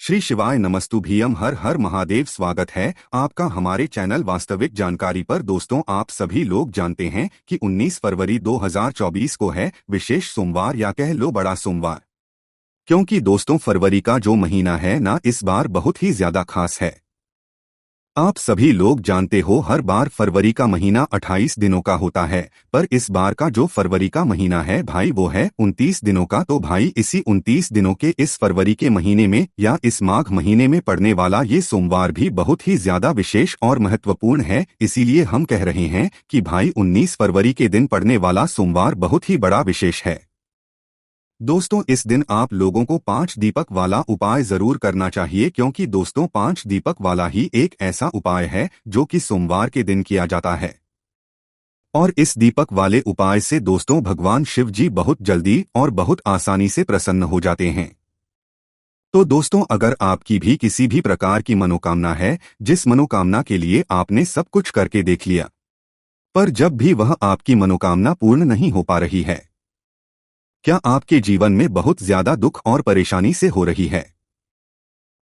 श्री शिवाय नमस्तुभ्यम हर हर महादेव। स्वागत है आपका हमारे चैनल वास्तविक जानकारी पर। दोस्तों, आप सभी लोग जानते हैं कि 19 फरवरी 2024 को है विशेष सोमवार या कह लो बड़ा सोमवार। क्योंकि दोस्तों, फरवरी का जो महीना है ना, इस बार बहुत ही ज्यादा खास है। आप सभी लोग जानते हो हर बार फरवरी का महीना 28 दिनों का होता है, पर इस बार का जो फरवरी का महीना है भाई वो है 29 दिनों का। तो भाई इसी 29 दिनों के इस फरवरी के महीने में या इस माघ महीने में पड़ने वाला ये सोमवार भी बहुत ही ज्यादा विशेष और महत्वपूर्ण है। इसीलिए हम कह रहे हैं कि भाई 19 फरवरी के दिन पड़ने वाला सोमवार बहुत ही बड़ा विशेष है। दोस्तों, इस दिन आप लोगों को 5 दीपक वाला उपाय जरूर करना चाहिए, क्योंकि दोस्तों 5 दीपक वाला ही एक ऐसा उपाय है जो कि सोमवार के दिन किया जाता है। और इस दीपक वाले उपाय से दोस्तों भगवान शिव जी बहुत जल्दी और बहुत आसानी से प्रसन्न हो जाते हैं। तो दोस्तों, अगर आपकी भी किसी भी प्रकार की मनोकामना है, जिस मनोकामना के लिए आपने सब कुछ करके देख लिया, पर जब भी वह आपकी मनोकामना पूर्ण नहीं हो पा रही है, क्या आपके जीवन में बहुत ज्यादा दुख और परेशानी से हो रही है,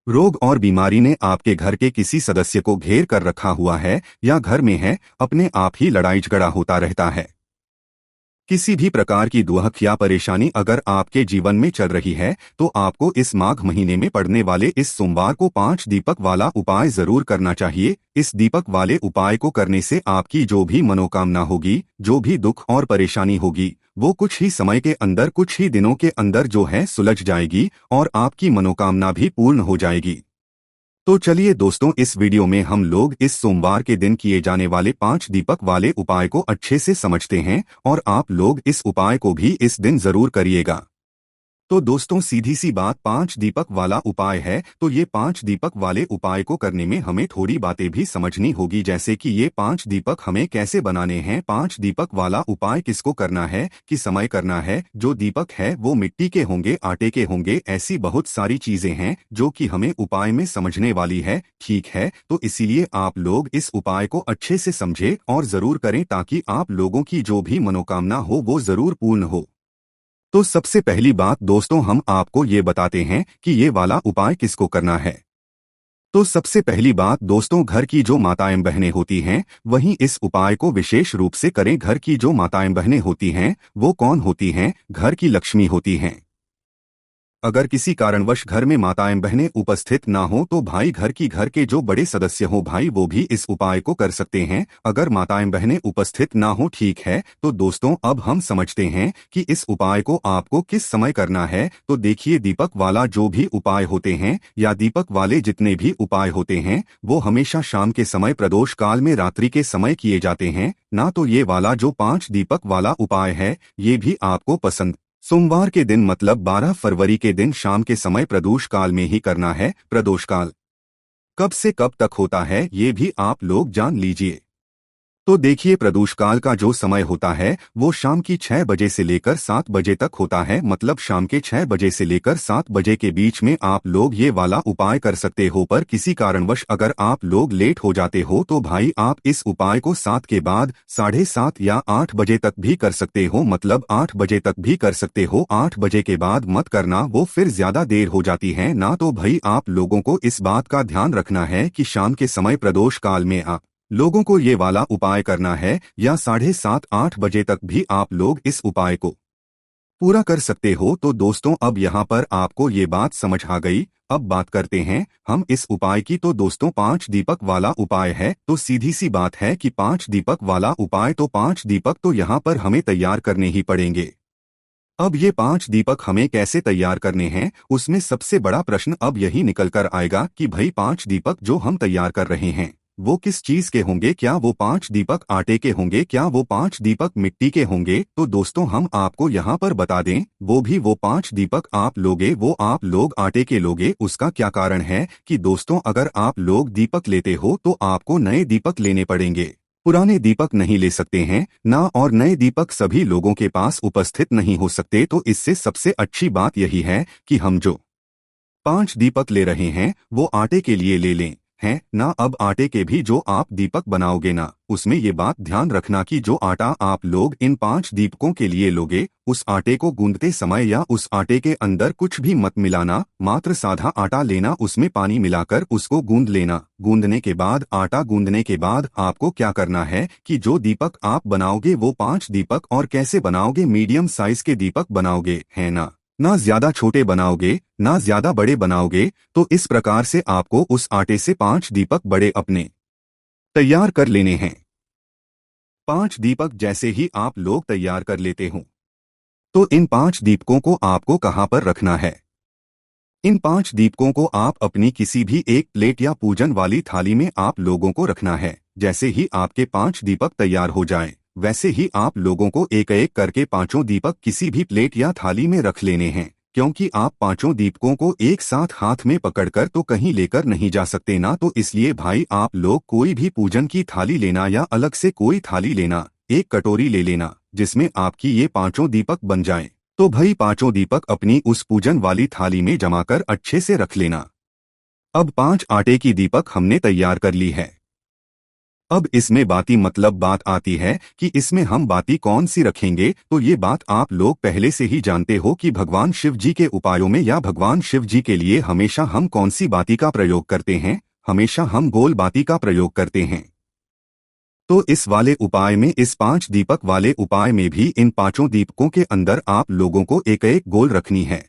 रोग और बीमारी ने आपके घर के किसी सदस्य को घेर कर रखा हुआ है, या घर में है अपने आप ही लड़ाई झगड़ा होता रहता है, किसी भी प्रकार की दुख या परेशानी अगर आपके जीवन में चल रही है, तो आपको इस माघ महीने में पड़ने वाले इस सोमवार को 5 दीपक वाला उपाय जरूर करना चाहिए। इस दीपक वाले उपाय को करने से आपकी जो भी मनोकामना होगी, जो भी दुख और परेशानी होगी, वो कुछ ही समय के अंदर, कुछ ही दिनों के अंदर जो है सुलझ जाएगी और आपकी मनोकामना भी पूर्ण हो जाएगी। तो चलिए दोस्तों, इस वीडियो में हम लोग इस सोमवार के दिन किए जाने वाले 5 दीपक वाले उपाय को अच्छे से समझते हैं, और आप लोग इस उपाय को भी इस दिन जरूर करिएगा। तो दोस्तों, सीधी सी बात, 5 दीपक वाला उपाय है, तो ये 5 दीपक वाले उपाय को करने में हमें थोड़ी बातें भी समझनी होगी, जैसे कि ये 5 दीपक हमें कैसे बनाने हैं, 5 दीपक वाला उपाय किसको करना है, कि समय करना है, जो दीपक है वो मिट्टी के होंगे, आटे के होंगे, ऐसी बहुत सारी चीजें हैं जो कि हमें उपाय में समझने वाली है। ठीक है, तो इसीलिए आप लोग इस उपाय को अच्छे से समझे और जरूर करें, ताकि आप लोगों की जो भी मनोकामना हो वो जरूर पूर्ण हो। तो सबसे पहली बात दोस्तों, हम आपको ये बताते हैं कि ये वाला उपाय किसको करना है। तो सबसे पहली बात दोस्तों, घर की जो माताएं बहनें होती हैं वहीं इस उपाय को विशेष रूप से करें। घर की जो माताएं बहनें होती हैं वो कौन होती हैं? घर की लक्ष्मी होती हैं। अगर किसी कारणवश घर में माताएं बहनें उपस्थित ना हो, तो भाई घर के जो बड़े सदस्य हो भाई वो भी इस उपाय को कर सकते हैं। अगर माताएं बहनें उपस्थित ना हो, ठीक है, तो दोस्तों अब हम समझते हैं कि इस उपाय को आपको किस समय करना है। तो देखिए, दीपक वाला जो भी उपाय होते हैं या दीपक वाले जितने भी उपाय होते हैं, वो हमेशा शाम के समय प्रदोष काल में रात्रि के समय किए जाते हैं ना। तो ये वाला जो 5 दीपक वाला उपाय है, ये भी आपको पसंद सोमवार के दिन मतलब 12 फरवरी के दिन शाम के समय प्रदोष काल में ही करना है। प्रदोष काल कब से कब तक होता है ये भी आप लोग जान लीजिए। तो देखिए, प्रदोष काल का जो समय होता है वो शाम की 6 बजे से लेकर 7 बजे तक होता है। मतलब शाम के 6 बजे से लेकर 7 बजे के बीच में आप लोग ये वाला उपाय कर सकते हो। पर किसी कारणवश अगर आप लोग लेट हो जाते हो, तो भाई आप इस उपाय को 7 के बाद 7:30 या 8 बजे तक भी कर सकते हो। मतलब 8 बजे तक भी कर सकते हो, 8 बजे के बाद मत करना, वो फिर ज्यादा देर हो जाती है ना। तो भाई आप लोगों को इस बात का ध्यान रखना है कि शाम के समय प्रदोष काल में आप लोगों को ये वाला उपाय करना है, या 7:30-8 बजे तक भी आप लोग इस उपाय को पूरा कर सकते हो। तो दोस्तों, अब यहाँ पर आपको ये बात समझ आ गई। अब बात करते हैं हम इस उपाय की। तो दोस्तों, 5 दीपक वाला उपाय है, तो सीधी सी बात है कि 5 दीपक वाला उपाय, तो 5 दीपक तो यहाँ पर हमें तैयार करने ही पड़ेंगे। अब ये 5 दीपक हमें कैसे तैयार करने हैं, उसमें सबसे बड़ा प्रश्न अब यही निकल कर आएगा कि भाई 5 दीपक जो हम तैयार कर रहे हैं वो किस चीज के होंगे। क्या वो 5 दीपक आटे के होंगे? क्या वो 5 दीपक मिट्टी के होंगे? तो दोस्तों, हम आपको यहाँ पर बता दें, वो 5 दीपक आप लोगे वो आप लोग आटे के लोगे। उसका क्या कारण है कि दोस्तों, अगर आप लोग दीपक लेते हो तो आपको नए दीपक लेने पड़ेंगे, पुराने दीपक नहीं ले सकते हैं ना। और नए दीपक सभी लोगों के पास उपस्थित नहीं हो सकते। तो इससे सबसे अच्छी बात यही है कि हम जो 5 दीपक ले रहे हैं वो आटे के लिए ले लें। है ना। अब आटे के भी जो आप दीपक बनाओगे ना, उसमें ये बात ध्यान रखना कि जो आटा आप लोग इन 5 दीपकों के लिए लोगे, उस आटे को गूंदते समय या उस आटे के अंदर कुछ भी मत मिलाना। मात्र साधा आटा लेना, उसमें पानी मिलाकर उसको गूंद लेना। गूंदने के बाद, आटा गूंदने के बाद आपको क्या करना है कि जो दीपक आप बनाओगे वो 5 दीपक, और कैसे बनाओगे, मीडियम साइज के दीपक बनाओगे, है ना ज्यादा छोटे बनाओगे ना ज्यादा बड़े बनाओगे। तो इस प्रकार से आपको उस आटे से 5 दीपक बड़े अपने तैयार कर लेने हैं। 5 दीपक जैसे ही आप लोग तैयार कर लेते हो, तो इन 5 दीपकों को आपको कहां पर रखना है। इन 5 दीपकों को आप अपनी किसी भी एक प्लेट या पूजन वाली थाली में आप लोगों को रखना है। जैसे ही आपके 5 दीपक तैयार हो जाएं, वैसे ही आप लोगों को एक एक करके 5 दीपक किसी भी प्लेट या थाली में रख लेने हैं। क्योंकि आप 5 दीपकों को एक साथ हाथ में पकड़कर तो कहीं लेकर नहीं जा सकते ना, तो इसलिए भाई आप लोग कोई भी पूजन की थाली लेना या अलग से कोई थाली लेना, एक कटोरी ले लेना जिसमें आपकी ये 5 दीपक बन जाएं। तो भाई 5 दीपक अपनी उस पूजन वाली थाली में जमाकर अच्छे से रख लेना। अब 5 आटे की दीपक हमने तैयार कर ली है। अब इसमें बाती मतलब बात आती है कि इसमें हम बाती कौन सी रखेंगे। तो ये बात आप लोग पहले से ही जानते हो कि भगवान शिव जी के उपायों में या भगवान शिव जी के लिए हमेशा हम कौन सी बाती का प्रयोग करते हैं। हमेशा हम गोल बाती का प्रयोग करते हैं। तो इस वाले उपाय में, इस 5 दीपक वाले उपाय में भी इन 5 दीपकों के अंदर आप लोगों को एक एक गोल रखनी है।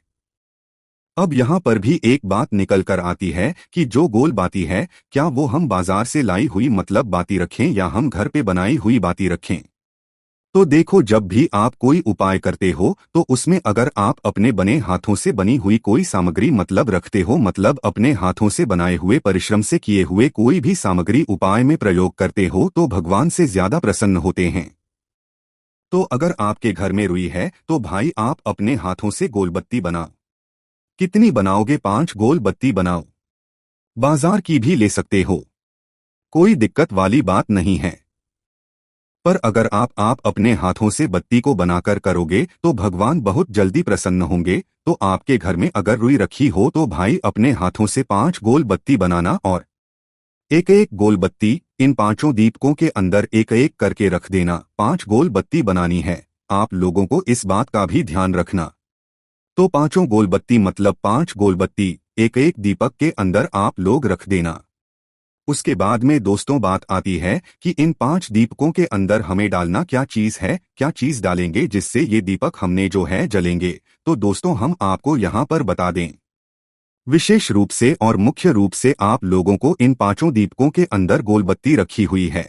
अब यहाँ पर भी एक बात निकल कर आती है कि जो गोल बाती है, क्या वो हम बाजार से लाई हुई मतलब बाती रखें या हम घर पे बनाई हुई बाती रखें। तो देखो, जब भी आप कोई उपाय करते हो तो उसमें अगर आप अपने बने हाथों से बनी हुई कोई सामग्री मतलब रखते हो, मतलब अपने हाथों से बनाए हुए परिश्रम से किए हुए कोई भी सामग्री उपाय में प्रयोग करते हो, तो भगवान से ज्यादा प्रसन्न होते हैं। तो अगर आपके घर में रुई है तो भाई आप अपने हाथों से गोलबत्ती बनाओ। कितनी बनाओगे? 5 गोल बत्ती बनाओ। बाजार की भी ले सकते हो, कोई दिक्कत वाली बात नहीं है। पर अगर आप अपने हाथों से बत्ती को बनाकर करोगे तो भगवान बहुत जल्दी प्रसन्न होंगे। तो आपके घर में अगर रुई रखी हो तो भाई अपने हाथों से 5 गोल बत्ती बनाना, और एक एक गोल बत्ती इन 5 दीपकों के अंदर एक एक करके रख देना। 5 गोल बत्ती बनानी है। आप लोगों को इस बात का भी ध्यान रखना। तो 5 गोल बत्ती मतलब 5 गोल बत्ती एक एक दीपक के अंदर आप लोग रख देना। उसके बाद में दोस्तों बात आती है कि इन 5 दीपकों के अंदर हमें डालना क्या चीज है, क्या चीज डालेंगे जिससे ये दीपक हमने जो है जलेंगे। तो दोस्तों हम आपको यहाँ पर बता दें, विशेष रूप से और मुख्य रूप से आप लोगों को इन 5 दीपकों के अंदर गोलबत्ती रखी हुई है,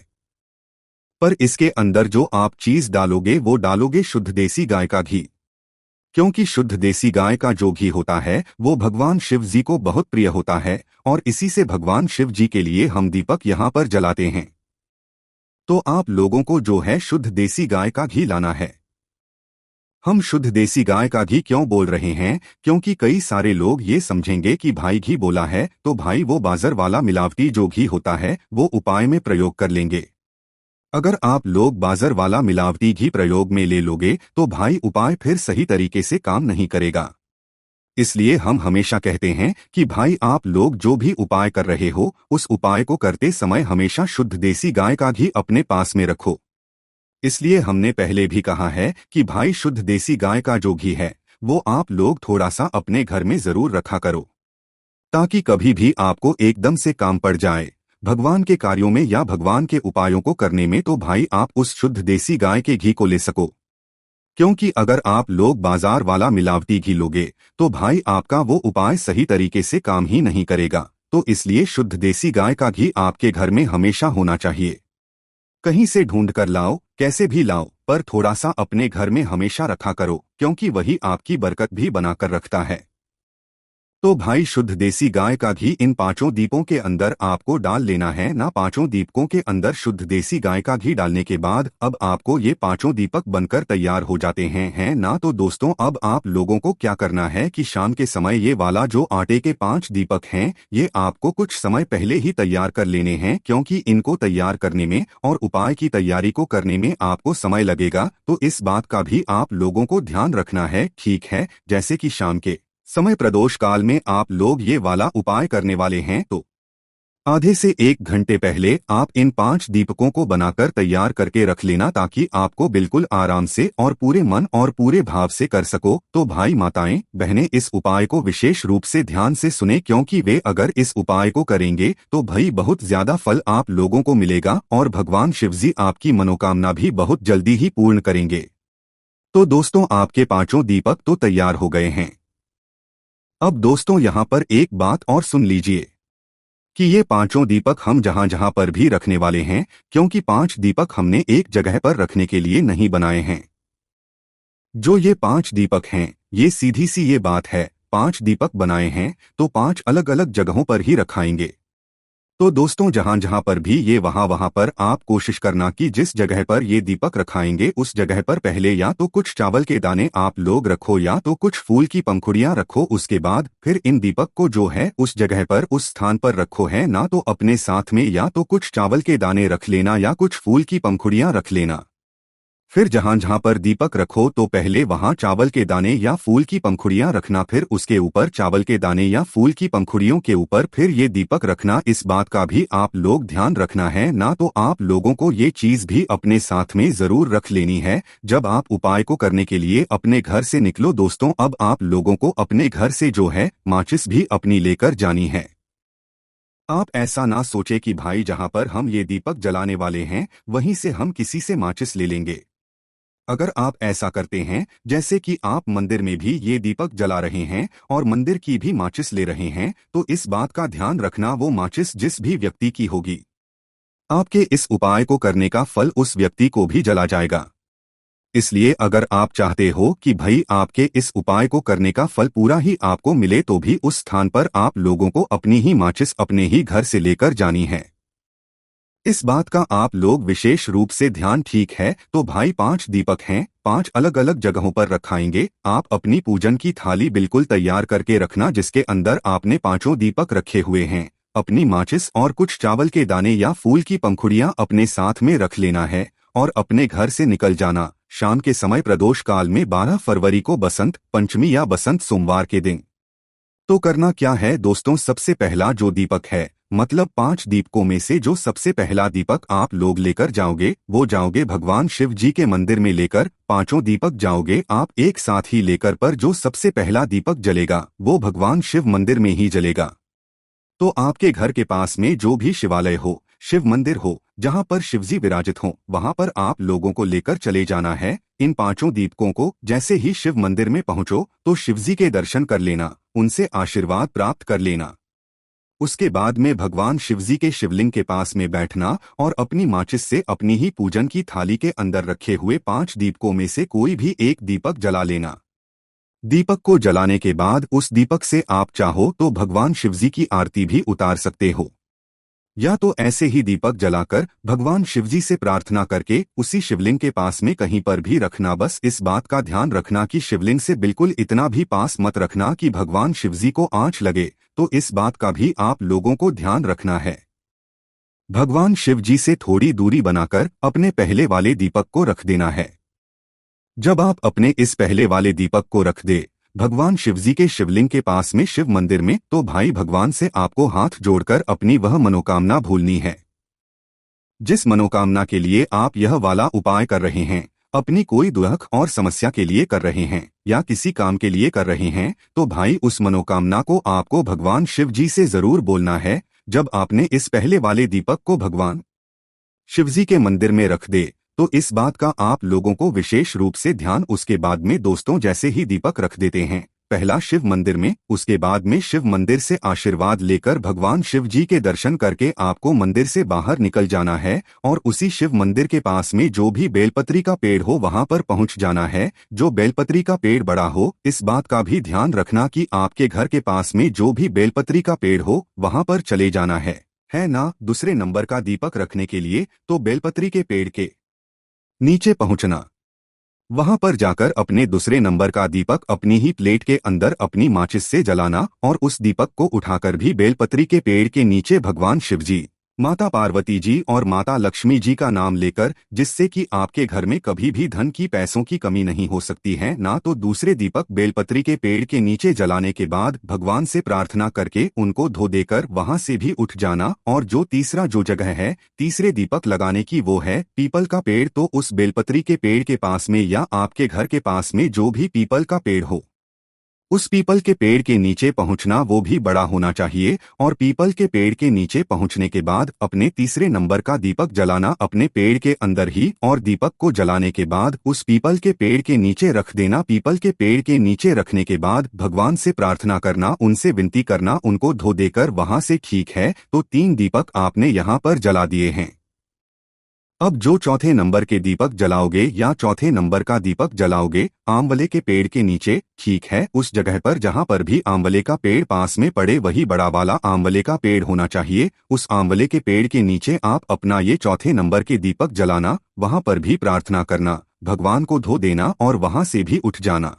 पर इसके अंदर जो आप चीज डालोगे वो डालोगे शुद्ध देसी गाय का घी। क्योंकि शुद्ध देसी गाय का जो घी होता है वो भगवान शिव जी को बहुत प्रिय होता है, और इसी से भगवान शिव जी के लिए हम दीपक यहाँ पर जलाते हैं। तो आप लोगों को जो है शुद्ध देसी गाय का घी लाना है। हम शुद्ध देसी गाय का घी क्यों बोल रहे हैं? क्योंकि कई सारे लोग ये समझेंगे कि भाई घी बोला है तो भाई वो बाजार वाला मिलावटी जो घी होता है वो उपाय में प्रयोग कर लेंगे। अगर आप लोग बाजार वाला मिलावटी घी प्रयोग में ले लोगे तो भाई उपाय फिर सही तरीके से काम नहीं करेगा। इसलिए हम हमेशा कहते हैं कि भाई आप लोग जो भी उपाय कर रहे हो, उस उपाय को करते समय हमेशा शुद्ध देसी गाय का घी अपने पास में रखो। इसलिए हमने पहले भी कहा है कि भाई शुद्ध देसी गाय का जो घी है वो आप लोग थोड़ा सा अपने घर में जरूर रखा करो, ताकि कभी भी आपको एकदम से काम पड़ जाए भगवान के कार्यों में या भगवान के उपायों को करने में, तो भाई आप उस शुद्ध देसी गाय के घी को ले सको। क्योंकि अगर आप लोग बाजार वाला मिलावटी घी लोगे तो भाई आपका वो उपाय सही तरीके से काम ही नहीं करेगा। तो इसलिए शुद्ध देसी गाय का घी आपके घर में हमेशा होना चाहिए। कहीं से ढूंढ कर लाओ, कैसे भी लाओ, पर थोड़ा सा अपने घर में हमेशा रखा करो, क्योंकि वही आपकी बरकत भी बनाकर रखता है। तो भाई शुद्ध देसी गाय का घी इन 5 दीपों के अंदर आपको डाल लेना है ना। 5 दीपकों के अंदर शुद्ध देसी गाय का घी डालने के बाद अब आपको ये 5 दीपक बनकर तैयार हो जाते हैं, है ना। तो दोस्तों अब आप लोगों को क्या करना है कि शाम के समय ये वाला जो आटे के 5 दीपक हैं ये आपको कुछ समय पहले ही तैयार कर लेने हैं, क्योंकि इनको तैयार करने में और उपाय की तैयारी को करने में आपको समय लगेगा। तो इस बात का भी आप लोगों को ध्यान रखना है, ठीक है। जैसे कि शाम के समय प्रदोष काल में आप लोग ये वाला उपाय करने वाले हैं, तो आधे से 1 घंटे पहले आप इन 5 दीपकों को बनाकर तैयार करके रख लेना, ताकि आपको बिल्कुल आराम से और पूरे मन और पूरे भाव से कर सको। तो भाई माताएं बहनें, इस उपाय को विशेष रूप से ध्यान से सुने, क्योंकि वे अगर इस उपाय को करेंगे तो भाई बहुत ज्यादा फल आप लोगों को मिलेगा और भगवान शिवजी आपकी मनोकामना भी बहुत जल्दी ही पूर्ण करेंगे। तो दोस्तों, आपके 5 दीपक तो तैयार हो गए हैं। अब दोस्तों, यहाँ पर एक बात और सुन लीजिए कि ये 5 दीपक हम जहां जहां पर भी रखने वाले हैं, क्योंकि 5 दीपक हमने एक जगह पर रखने के लिए नहीं बनाए हैं। जो ये 5 दीपक हैं, ये सीधी सी ये बात है, 5 दीपक बनाए हैं तो 5 अलग अलग जगहों पर ही रखाएंगे। तो दोस्तों, जहां जहां पर भी ये वहां पर आप कोशिश करना कि जिस जगह पर ये दीपक रखाएंगे उस जगह पर पहले या तो कुछ चावल के दाने आप लोग रखो या तो कुछ फूल की पंखुड़ियां रखो। उसके बाद फिर इन दीपक को जो है उस जगह पर उस स्थान पर रखो, है ना। तो अपने साथ में या तो कुछ चावल के दाने रख लेना या कुछ फूल की पंखुड़ियां रख लेना। फिर जहां जहां पर दीपक रखो तो पहले वहां चावल के दाने या फूल की पंखुड़ियां रखना, फिर उसके ऊपर चावल के दाने या फूल की पंखुड़ियों के ऊपर फिर ये दीपक रखना। इस बात का भी आप लोग ध्यान रखना है ना। तो आप लोगों को ये चीज भी अपने साथ में जरूर रख लेनी है जब आप उपाय को करने के लिए अपने घर से निकलो। दोस्तों, अब आप लोगों को अपने घर से जो है माचिस भी अपनी लेकर जानी है। आप ऐसा ना सोचे कि भाई जहां पर हम ये दीपक जलाने वाले हैं वहीं से हम किसी से माचिस ले लेंगे। अगर आप ऐसा करते हैं जैसे कि आप मंदिर में भी ये दीपक जला रहे हैं और मंदिर की भी माचिस ले रहे हैं, तो इस बात का ध्यान रखना वो माचिस जिस भी व्यक्ति की होगी, आपके इस उपाय को करने का फल उस व्यक्ति को भी जला जाएगा। इसलिए अगर आप चाहते हो कि भाई आपके इस उपाय को करने का फल पूरा ही आपको मिले, तो भी उस स्थान पर आप लोगों को अपनी ही माचिस अपने ही घर से लेकर जानी है। इस बात का आप लोग विशेष रूप से ध्यान, ठीक है। तो भाई 5 दीपक हैं, 5 अलग अलग जगहों पर रखाएंगे। आप अपनी पूजन की थाली बिल्कुल तैयार करके रखना जिसके अंदर आपने 5 दीपक रखे हुए हैं। अपनी माचिस और कुछ चावल के दाने या फूल की पंखुड़ियां अपने साथ में रख लेना है और अपने घर से निकल जाना शाम के समय प्रदोष काल में 12 फरवरी को बसंत पंचमी या बसंत सोमवार के दिन। तो करना क्या है दोस्तों, सबसे पहला जो दीपक है, मतलब 5 दीपकों में से जो सबसे पहला दीपक आप लोग लेकर जाओगे वो जाओगे भगवान शिव जी के मंदिर में लेकर। 5 दीपक जाओगे आप एक साथ ही लेकर, पर जो सबसे पहला दीपक जलेगा वो भगवान शिव मंदिर में ही जलेगा। तो आपके घर के पास में जो भी शिवालय हो, शिव मंदिर हो, जहां पर शिवजी विराजित हों, वहां पर आप लोगों को लेकर चले जाना है। इन 5 दीपकों को जैसे ही शिव मंदिर में पहुंचो तो शिवजी के दर्शन कर लेना, उनसे आशीर्वाद प्राप्त कर लेना। उसके बाद में भगवान शिवजी के शिवलिंग के पास में बैठना और अपनी माचिस से अपनी ही पूजन की थाली के अंदर रखे हुए 5 दीपकों में से कोई भी एक दीपक जला लेना। दीपक को जलाने के बाद उस दीपक से आप चाहो तो भगवान शिवजी की आरती भी उतार सकते हो, या तो ऐसे ही दीपक जलाकर भगवान शिवजी से प्रार्थना करके उसी शिवलिंग के पास में कहीं पर भी रखना। बस इस बात का ध्यान रखना कि शिवलिंग से बिल्कुल इतना भी पास मत रखना कि भगवान शिवजी को आंच लगे। तो इस बात का भी आप लोगों को ध्यान रखना है। भगवान शिवजी से थोड़ी दूरी बनाकर अपने पहले वाले दीपक को रख देना है। जब आप अपने इस पहले वाले दीपक को रख दे भगवान शिवजी के शिवलिंग के पास में शिव मंदिर में, तो भाई भगवान से आपको हाथ जोड़कर अपनी वह मनोकामना भूलनी है जिस मनोकामना के लिए आप यह वाला उपाय कर रहे हैं। अपनी कोई दुख और समस्या के लिए कर रहे हैं या किसी काम के लिए कर रहे हैं, तो भाई उस मनोकामना को आपको भगवान शिव जी से जरूर बोलना है। जब आपने इस पहले वाले दीपक को भगवान शिवजी के मंदिर में रख दे तो इस बात का आप लोगों को विशेष रूप से ध्यान। उसके बाद में दोस्तों जैसे ही दीपक रख देते हैं पहला शिव मंदिर में, उसके बाद में शिव मंदिर से आशीर्वाद लेकर भगवान शिव जी के दर्शन करके आपको मंदिर से बाहर निकल जाना है और उसी शिव मंदिर के पास में जो भी बेलपत्री का पेड़ हो वहां पर पहुंच जाना है। जो बेलपत्री का पेड़ बड़ा हो, इस बात का भी ध्यान रखना कि आपके घर के पास में जो भी बेलपत्री का पेड़ हो वहां पर चले जाना है ना। दूसरे नंबर का दीपक रखने के लिए तो बेलपत्री के पेड़ के नीचे पहुंचना, वहां पर जाकर अपने दूसरे नंबर का दीपक अपनी ही प्लेट के अंदर अपनी माचिस से जलाना और उस दीपक को उठाकर भी बेलपत्री के पेड़ के नीचे भगवान शिवजी माता पार्वती जी और माता लक्ष्मी जी का नाम लेकर, जिससे कि आपके घर में कभी भी धन की पैसों की कमी नहीं हो सकती है। ना तो दूसरे दीपक बेलपत्री के पेड़ के नीचे जलाने के बाद भगवान से प्रार्थना करके उनको धो देकर वहां से भी उठ जाना। और जो तीसरा जो जगह है तीसरे दीपक लगाने की, वो है पीपल का पेड़। तो उस बेलपत्री के पेड़ के पास में या आपके घर के पास में जो भी पीपल का पेड़ हो, उस पीपल के पेड़ के नीचे पहुंचना, वो भी बड़ा होना चाहिए। और पीपल के पेड़ के नीचे पहुंचने के बाद अपने तीसरे नंबर का दीपक जलाना अपने पेड़ के अंदर ही। और दीपक को जलाने के बाद उस पीपल के पेड़ के नीचे रख देना। पीपल के पेड़ के नीचे रखने के बाद भगवान से प्रार्थना करना, उनसे विनती करना, उनको धो देकर वहां से। ठीक है, तो 3 दीपक आपने यहाँ पर जला दिए हैं। अब जो चौथे नंबर के दीपक जलाओगे या चौथे नंबर का दीपक जलाओगे आंवले के पेड़ के नीचे, ठीक है, उस जगह पर जहां पर भी आंवले का पेड़ पास में पड़े वही बड़ा वाला आंवले का पेड़ होना चाहिए। उस आंवले के पेड़ के नीचे आप अपना ये चौथे नंबर के दीपक जलाना, वहां पर भी प्रार्थना करना, भगवान को धो देना और वहां से भी उठ जाना।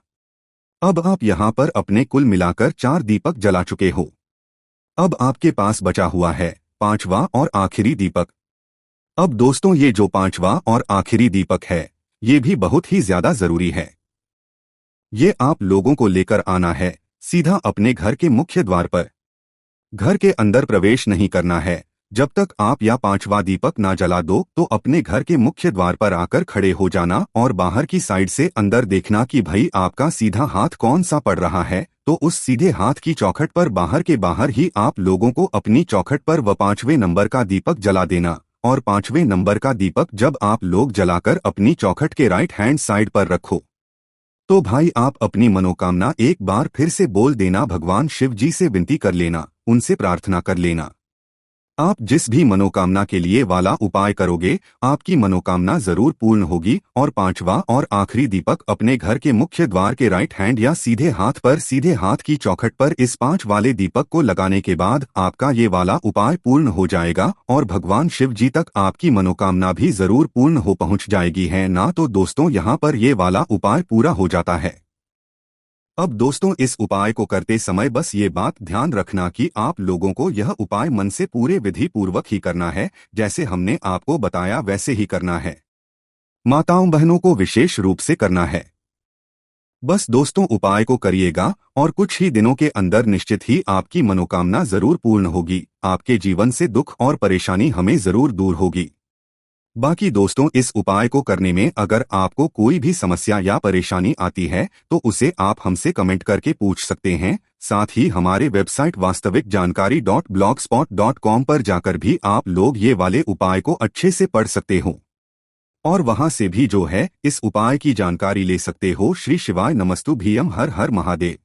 अब आप यहाँ पर अपने कुल मिलाकर 4 दीपक जला चुके हो। अब आपके पास बचा हुआ है 5वां और आखिरी दीपक। अब दोस्तों, ये जो 5वां और आखिरी दीपक है, ये भी बहुत ही ज्यादा जरूरी है। ये आप लोगों को लेकर आना है सीधा अपने घर के मुख्य द्वार पर। घर के अंदर प्रवेश नहीं करना है जब तक आप या 5वां दीपक ना जला दो। तो अपने घर के मुख्य द्वार पर आकर खड़े हो जाना और बाहर की साइड से अंदर देखना कि भाई आपका सीधा हाथ कौन सा पड़ रहा है। तो उस सीधे हाथ की चौखट पर बाहर के बाहर ही आप लोगों को अपनी चौखट पर 5वें नंबर का दीपक जला देना। और 5वें नंबर का दीपक जब आप लोग जलाकर अपनी चौखट के राइट हैंड साइड पर रखो, तो भाई आप अपनी मनोकामना एक बार फिर से बोल देना। भगवान शिव जी से विनती कर लेना, उनसे प्रार्थना कर लेना। आप जिस भी मनोकामना के लिए वाला उपाय करोगे, आपकी मनोकामना जरूर पूर्ण होगी। और 5वां और आखिरी दीपक अपने घर के मुख्य द्वार के राइट हैंड या सीधे हाथ पर, सीधे हाथ की चौखट पर इस 5 वाले दीपक को लगाने के बाद आपका ये वाला उपाय पूर्ण हो जाएगा और भगवान शिव जी तक आपकी मनोकामना भी जरूर पूर्ण हो पहुंच जाएगी है ना। तो दोस्तों, यहाँ पर ये वाला उपाय पूरा हो जाता है। अब दोस्तों, इस उपाय को करते समय बस ये बात ध्यान रखना कि आप लोगों को यह उपाय मन से पूरे विधि पूर्वक ही करना है। जैसे हमने आपको बताया वैसे ही करना है। माताओं बहनों को विशेष रूप से करना है। बस दोस्तों, उपाय को करिएगा और कुछ ही दिनों के अंदर निश्चित ही आपकी मनोकामना जरूर पूर्ण होगी। आपके जीवन से दुख और परेशानी हमें जरूर दूर होगी। बाकी दोस्तों, इस उपाय को करने में अगर आपको कोई भी समस्या या परेशानी आती है तो उसे आप हमसे कमेंट करके पूछ सकते हैं। साथ ही हमारे वेबसाइट वास्तविक जानकारी .blogspot.com पर जाकर भी आप लोग ये वाले उपाय को अच्छे से पढ़ सकते हो और वहां से भी जो है इस उपाय की जानकारी ले सकते हो। श्री शिवाय नमस्तु भीयम, हर हर महादेव।